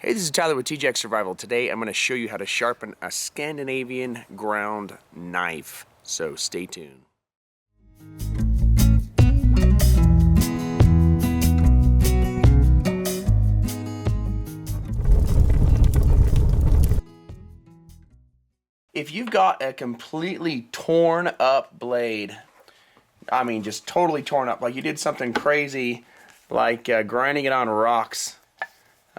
Hey, this is Tyler with TJack Survival. Today I'm going to show you how to sharpen a Scandinavian ground knife. So stay tuned. If you've got a completely torn up blade, I mean just totally torn up, like you did something crazy like grinding it on rocks,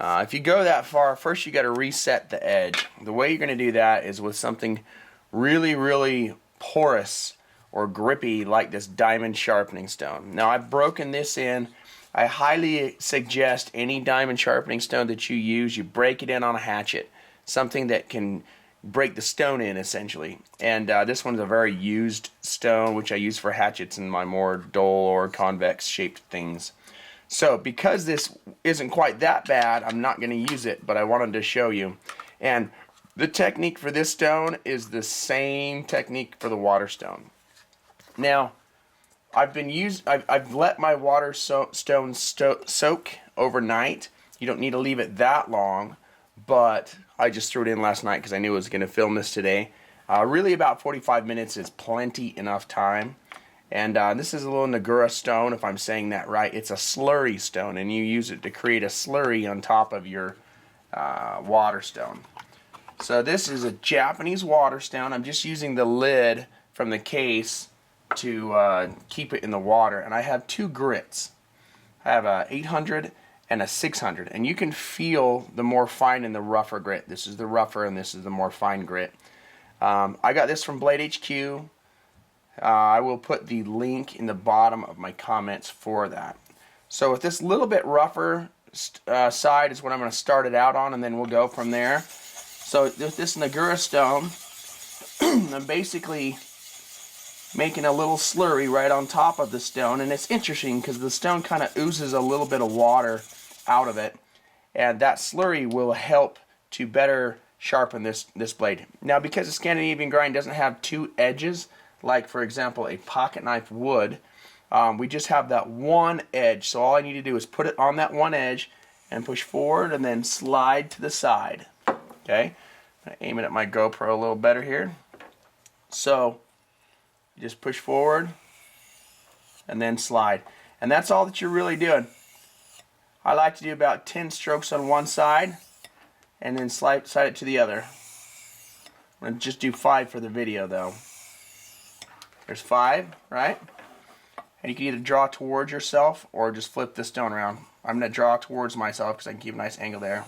if you go that far, first you got to reset the edge. The way you're going to do that is with something really porous or grippy like this diamond sharpening stone. Now I've broken this in. I highly suggest any diamond sharpening stone that you use, you break it in on a hatchet. Something that can break the stone in essentially. And this one's a very used stone, which I use for hatchets and my more dull or convex shaped things. So because this isn't quite that bad, I'm not going to use it, but I wanted to show you. And the technique for this stone is the same technique for the water stone. Now, I've let my water stone soak overnight. You don't need to leave it that long, but I just threw it in last night because I knew I was going to film this today. Really about 45 minutes is plenty enough time. And this is a little Nagura stone, if I'm saying that right. It's a slurry stone, and you use it to create a slurry on top of your water stone. So this is a Japanese water stone. I'm just using the lid from the case to keep it in the water. And I have two grits. I have a 800 and a 600. And you can feel the more fine and the rougher grit. This is the rougher, and this is the more fine grit. I got this from Blade HQ. I will put the link in the bottom of my comments for that. So with this little bit rougher side is what I'm going to start it out on, and then we'll go from there. So with this Nagura stone, I'm basically making a little slurry right on top of the stone, and it's interesting because the stone kind of oozes a little bit of water out of it, and that slurry will help to better sharpen this blade. Now, because the Scandinavian grind doesn't have two edges, like for example a pocket knife would, we just have that one edge. So all I need to do is put it on that one edge and push forward and then slide to the side. Okay, I'm aim it at my GoPro a little better here. So you just push forward and then slide, and that's all that you're really doing. I like to do about 10 strokes on one side and then slide it to the other. I'm going to just do 5 for the video though. There's 5, right? And you can either draw towards yourself or just flip the stone around. I'm going to draw towards myself because I can keep a nice angle there.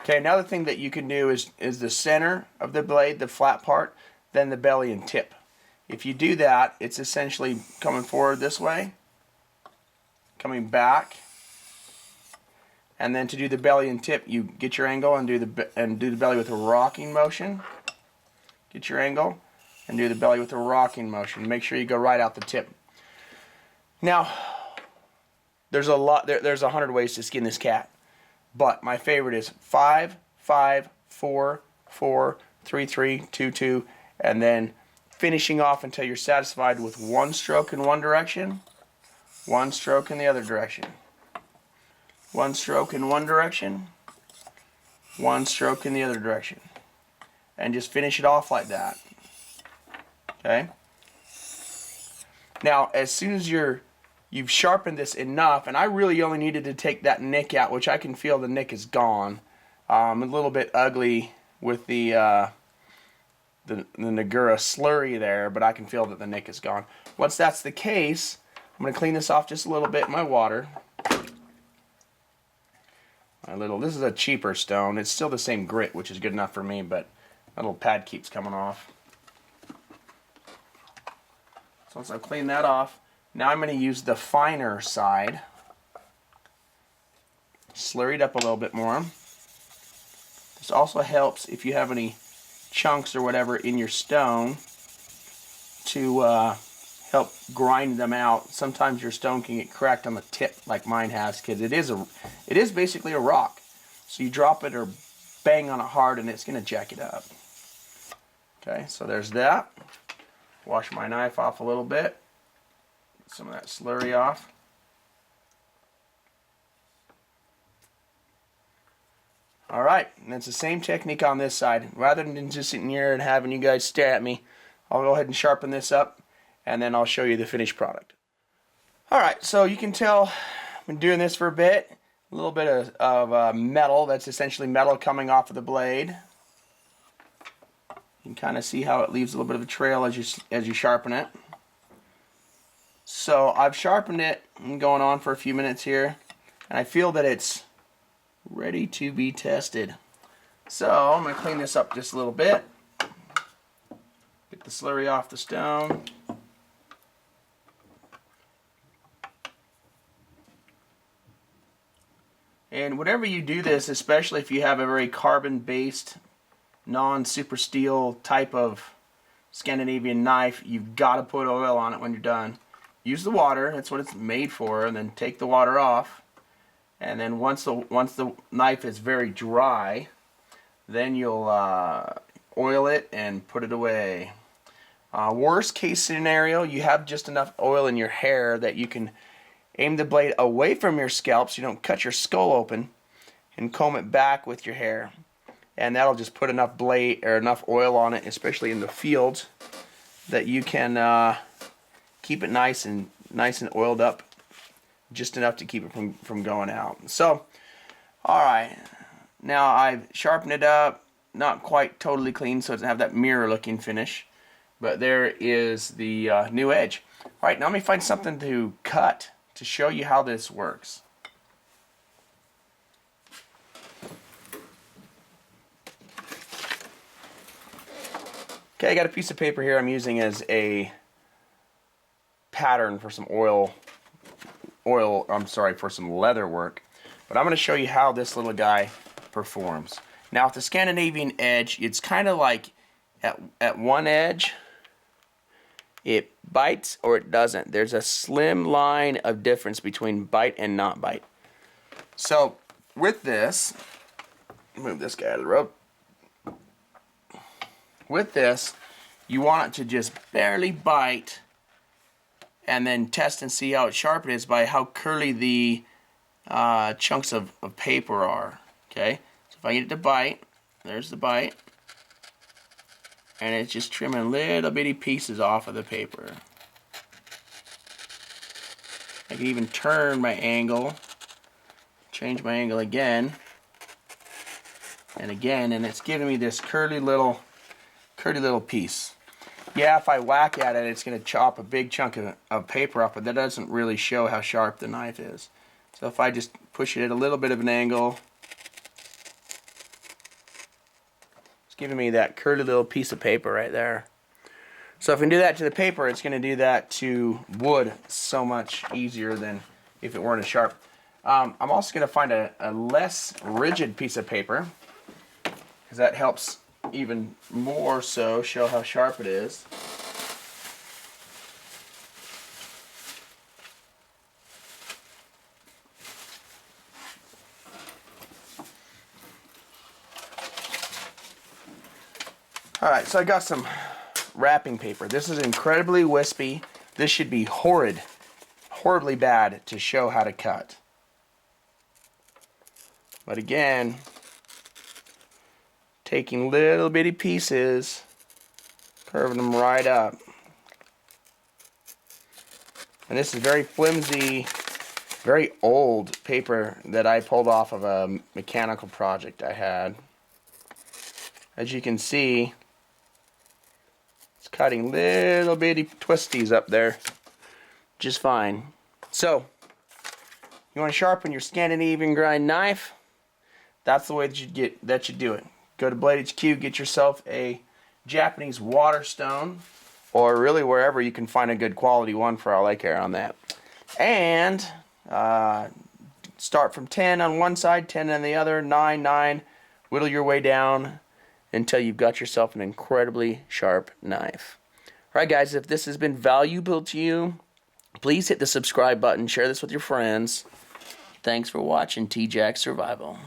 Okay, another thing that you can do is the center of the blade, the flat part, then the belly and tip. If you do that, it's essentially coming forward this way, coming back, and then to do the belly and tip, you get your angle and do the belly with a rocking motion. Get your angle and do the belly with a rocking motion. Make sure you go right out the tip. Now, there's 100 ways to skin this cat, but my favorite is 5, 5, 4, 4, 3, 3, 2, 2, and then finishing off until you're satisfied with one stroke in one direction, one stroke in the other direction. One stroke in one direction, one stroke in the other direction. And just finish it off like that. Okay? Now, as soon as you've sharpened this enough, and I really only needed to take that nick out, which I can feel the nick is gone. A little bit ugly with the Nagura slurry there, but I can feel that the nick is gone. Once that's the case, I'm going to clean this off just a little bit in my water. This is a cheaper stone. It's still the same grit, which is good enough for me, but that little pad keeps coming off. So once I've cleaned that off, now I'm going to use the finer side. Slurry it up a little bit more. This also helps if you have any chunks or whatever in your stone to help grind them out. Sometimes your stone can get cracked on the tip like mine has, because it is basically a rock. So you drop it or bang on it hard and it's going to jack it up. Okay, so there's that. Wash my knife off a little bit. Get some of that slurry off. Alright, and it's the same technique on this side. Rather than just sitting here and having you guys stare at me, I'll go ahead and sharpen this up, and then I'll show you the finished product. Alright, so you can tell I've been doing this for a bit. A little bit of metal, that's essentially metal coming off of the blade. You can kind of see how it leaves a little bit of a trail as you sharpen it. So I've sharpened it. I'm going on for a few minutes here, and I feel that it's ready to be tested. So I'm going to clean this up just a little bit. Get the slurry off the stone. And whenever you do this, especially if you have a very carbon-based, non-super steel type of Scandinavian knife, you've got to put oil on it when you're done. Use the water, that's what it's made for, and then take the water off. And then once the knife is very dry, then you'll oil it and put it away. Worst case scenario, you have just enough oil in your hair that you can aim the blade away from your scalp so you don't cut your skull open, and comb it back with your hair. And that'll just put enough blade or enough oil on it, especially in the fields, that you can keep it nice and oiled up, just enough to keep it from going out. So, alright, now I've sharpened it up, not quite totally clean so it doesn't have that mirror looking finish, but there is the new edge. Alright, now let me find something to cut to show you how this works. Okay, I got a piece of paper here I'm using as a pattern for some for some leather work. But I'm going to show you how this little guy performs. Now with the Scandinavian edge, it's kind of like at one edge, it bites or it doesn't. There's a slim line of difference between bite and not bite. So with this, move this guy out of the road. With this, you want it to just barely bite, and then test and see how sharp it is by how curly the chunks of paper are. Okay, so if I get it to bite, there's the bite, and it's just trimming little bitty pieces off of the paper. I can even turn my angle, change my angle again and again, and it's giving me this curly little piece. Yeah, if I whack at it, it's going to chop a big chunk of paper off, but that doesn't really show how sharp the knife is. So if I just push it at a little bit of an angle, it's giving me that curly little piece of paper right there. So if I can do that to the paper, it's going to do that to wood so much easier than if it weren't as sharp. I'm also going to find a less rigid piece of paper, because that helps even more so show how sharp it is. Alright, so I got some wrapping paper. This is incredibly wispy. This should be horribly bad to show how to cut. But again, taking little bitty pieces, curving them right up. And this is very flimsy, very old paper that I pulled off of a mechanical project I had. As you can see, it's cutting little bitty twisties up there just fine. So, you want to sharpen your Scandinavian grind knife? That's the way that you do it. Go to Blade HQ, get yourself a Japanese water stone, or really wherever you can find a good quality one for all I care on that. And start from 10 on one side, 10 on the other, 9, 9. Whittle your way down until you've got yourself an incredibly sharp knife. Alright guys, if this has been valuable to you, please hit the subscribe button, share this with your friends. Thanks for watching TJack Survival.